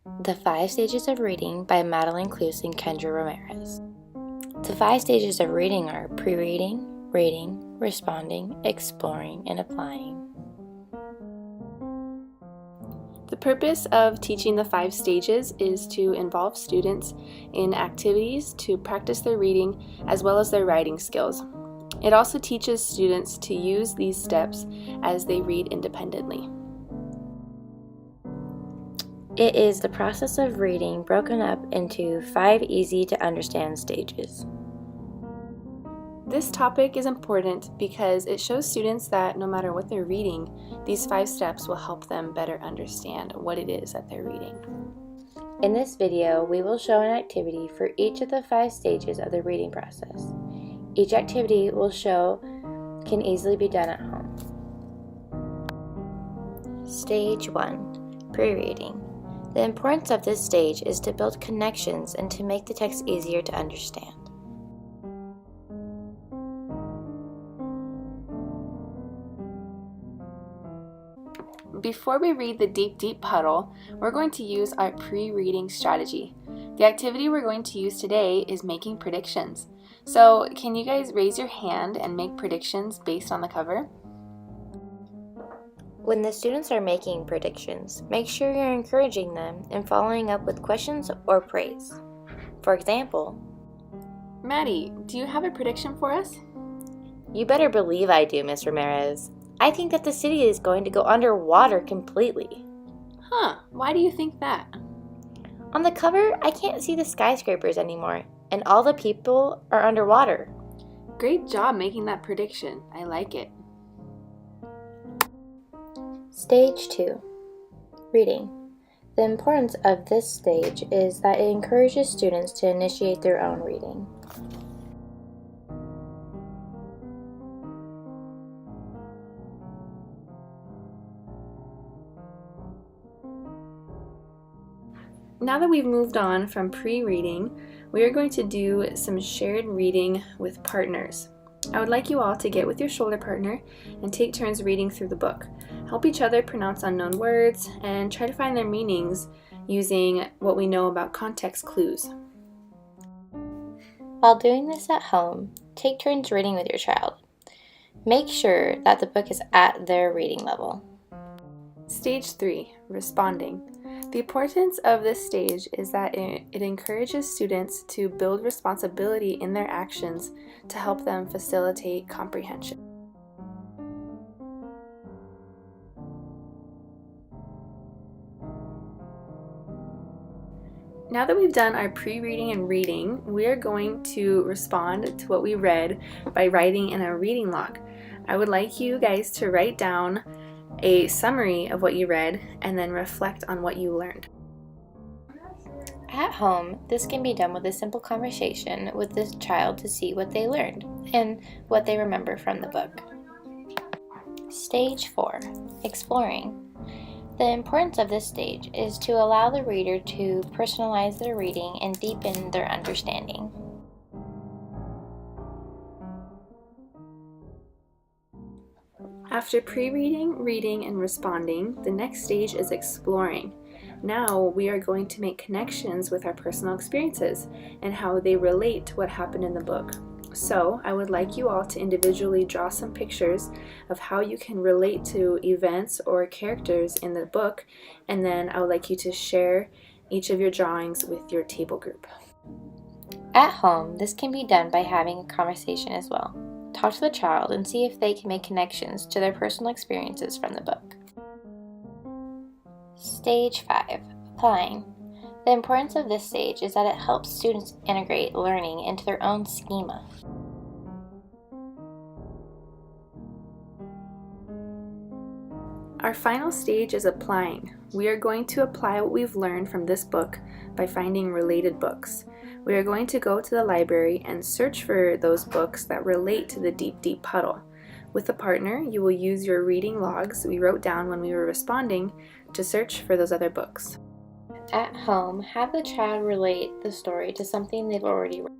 The 5 Stages of Reading by Madeline Cluse and Kendra Ramirez. The 5 stages of reading are pre-reading, reading, responding, exploring, and applying. The purpose of teaching the 5 stages is to involve students in activities to practice their reading as well as their writing skills. It also teaches students to use these steps as they read independently. It is the process of reading broken up into 5 easy-to-understand stages. This topic is important because it shows students that no matter what they're reading, these 5 steps will help them better understand what it is that they're reading. In this video, we will show an activity for each of the 5 stages of the reading process. Each activity we'll show can easily be done at home. Stage 1. Pre-reading. The importance of this stage is to build connections and to make the text easier to understand. Before we read the Deep Puddle, we're going to use our pre-reading strategy. The activity we're going to use today is making predictions. So, can you guys raise your hand and make predictions based on the cover? When the students are making predictions, make sure you're encouraging them and following up with questions or praise. For example, Maddie, do you have a prediction for us? "You better believe I do, Miss Ramirez. I think that the city is going to go underwater completely." Huh, why do you think that? "On the cover, I can't see the skyscrapers anymore, and all the people are underwater." Great job making that prediction. I like it. Stage 2. Reading. The importance of this stage is that it encourages students to initiate their own reading. Now that we've moved on from pre-reading, we are going to do some shared reading with partners. I would like you all to get with your shoulder partner and take turns reading through the book. Help each other pronounce unknown words and try to find their meanings using what we know about context clues. While doing this at home, take turns reading with your child. Make sure that the book is at their reading level. Stage 3, responding. The importance of this stage is that it encourages students to build responsibility in their actions to help them facilitate comprehension. Now that we've done our pre-reading and reading, we are going to respond to what we read by writing in a reading log. I would like you guys to write down a summary of what you read and then reflect on what you learned. At home, this can be done with a simple conversation with the child to see what they learned and what they remember from the book. Stage 4. Exploring. The importance of this stage is to allow the reader to personalize their reading and deepen their understanding. After pre-reading, reading, and responding, the next stage is exploring. Now we are going to make connections with our personal experiences and how they relate to what happened in the book. So I would like you all to individually draw some pictures of how you can relate to events or characters in the book, and then I would like you to share each of your drawings with your table group. At home, this can be done by having a conversation as well. Talk to the child and see if they can make connections to their personal experiences from the book. Stage 5. Applying. The importance of this stage is that it helps students integrate learning into their own schema. Our final stage is applying. We are going to apply what we've learned from this book by finding related books. We are going to go to the library and search for those books that relate to the Deep Puddle. With a partner, you will use your reading logs we wrote down when we were responding to search for those other books. At home, have the child relate the story to something they've already read.